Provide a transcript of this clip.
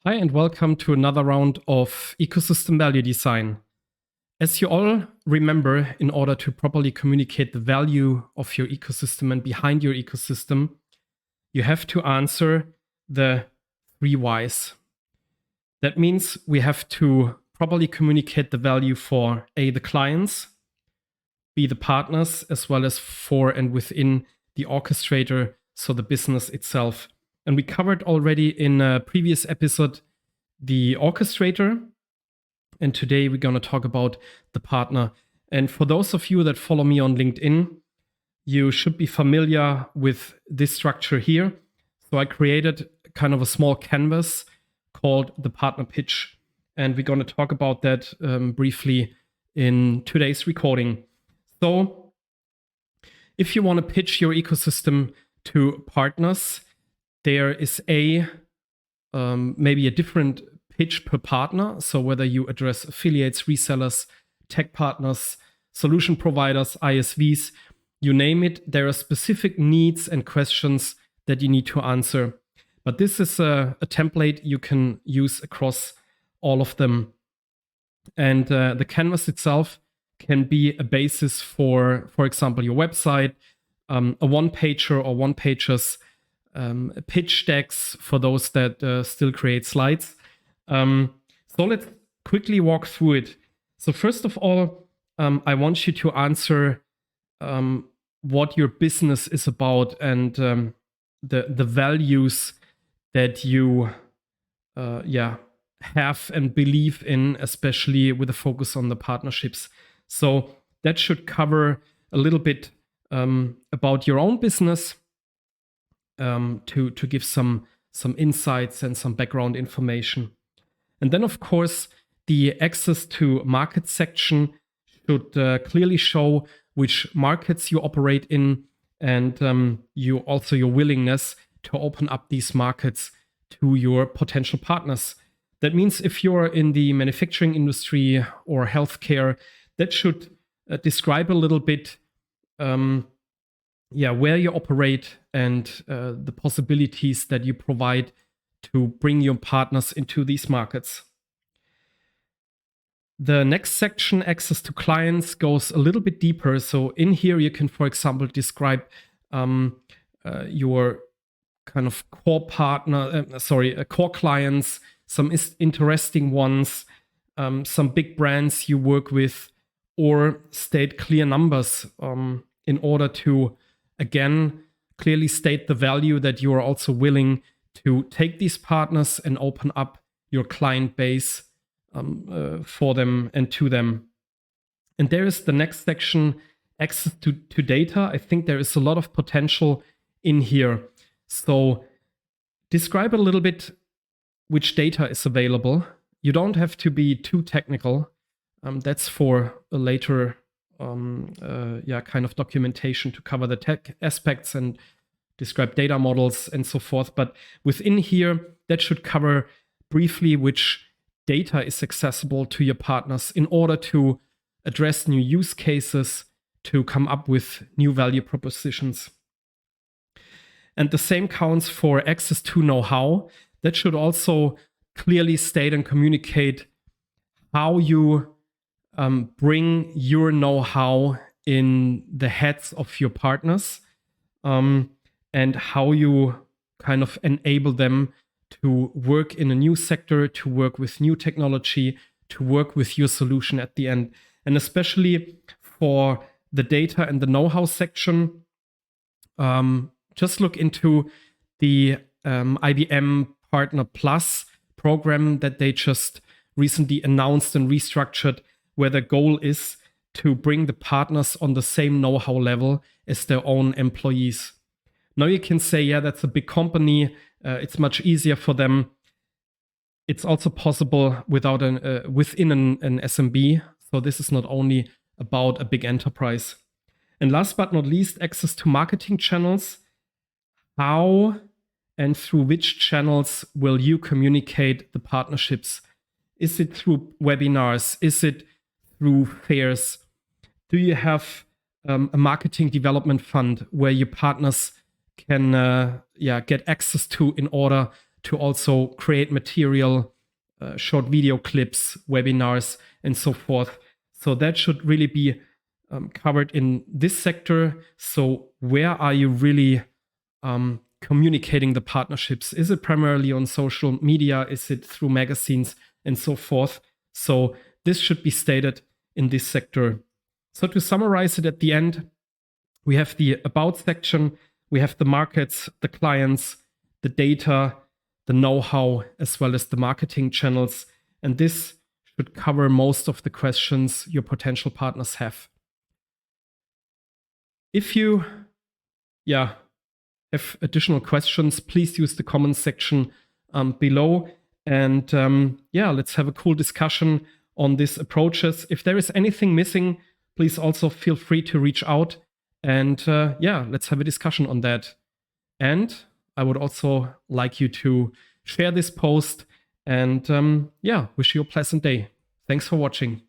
Hi, and welcome to another round of ecosystem value design. As you all remember, in order to properly communicate the value of your ecosystem and behind your ecosystem, you have to answer the 3 whys. That means we have to properly communicate the value for A, the clients, B, the partners, as well as for and within the orchestrator, so the business itself. And we covered already in a previous episode the orchestrator. And today we're going to talk about the partner. And for those of you that follow me on LinkedIn, you should be familiar with this structure here. So I created kind of a small canvas called the partner pitch. And we're going to talk about that briefly in today's recording. So if you want to pitch your ecosystem to partners, there is maybe a different pitch per partner. So whether you address affiliates, resellers, tech partners, solution providers, ISVs, you name it, there are specific needs and questions that you need to answer. But this is a template you can use across all of them. And the canvas itself can be a basis for example, your website, a one-pager or one-pagers, pitch decks for those that still create slides. So let's quickly walk through it. So first of all, I want you to answer what your business is about and the values that you have and believe in, especially with a focus on the partnerships. So that should cover a little bit about your own business, to give some insights and some background information. And then, of course, the access to market section should clearly show which markets you operate in and your willingness to open up these markets to your potential partners. That means if you're in the manufacturing industry or healthcare, that should describe a little bit where you operate and the possibilities that you provide to bring your partners into these markets. The next section, access to clients, goes a little bit deeper. So in here, you can, for example, describe your kind of core core clients, some interesting ones, some big brands you work with, or state clear numbers in order to, again, clearly state the value that you are also willing to take these partners and open up your client base for them and to them. And there is the next section, access to data. I think there is a lot of potential in here. So describe a little bit which data is available. You don't have to be too technical. That's for a later kind of documentation to cover the tech aspects and describe data models and so forth. But within here, that should cover briefly which data is accessible to your partners in order to address new use cases, to come up with new value propositions. And the same counts for access to know-how. That should also clearly state and communicate how you bring your know-how in the heads of your partners, and how you kind of enable them to work in a new sector, to work with new technology, to work with your solution at the end. And especially for the data and the know-how section, just look into the IBM Partner Plus program that they just recently announced and restructured, where the goal is to bring the partners on the same know-how level as their own employees. Now you can say, yeah, that's a big company. It's much easier for them. It's also possible within an SMB. So this is not only about a big enterprise. And last but not least, access to marketing channels. How and through which channels will you communicate the partnerships? Is it through webinars? Is it through fairs? Do you have a marketing development fund where your partners can get access to in order to also create material, short video clips, webinars, and so forth. So that should really be covered in this sector. So where are you really communicating the partnerships? Is it primarily on social media? Is it through magazines and so forth? So this should be stated in this sector. So to summarize it at the end, we have the about section, we have the markets, the clients, the data, the know-how, as well as the marketing channels. And this should cover most of the questions your potential partners have. If you have additional questions, please use the comment section below. And let's have a cool discussion on these approaches. If there is anything missing, please also feel free to reach out. And let's have a discussion on that. And I would also like you to share this post and wish you a pleasant day. Thanks for watching.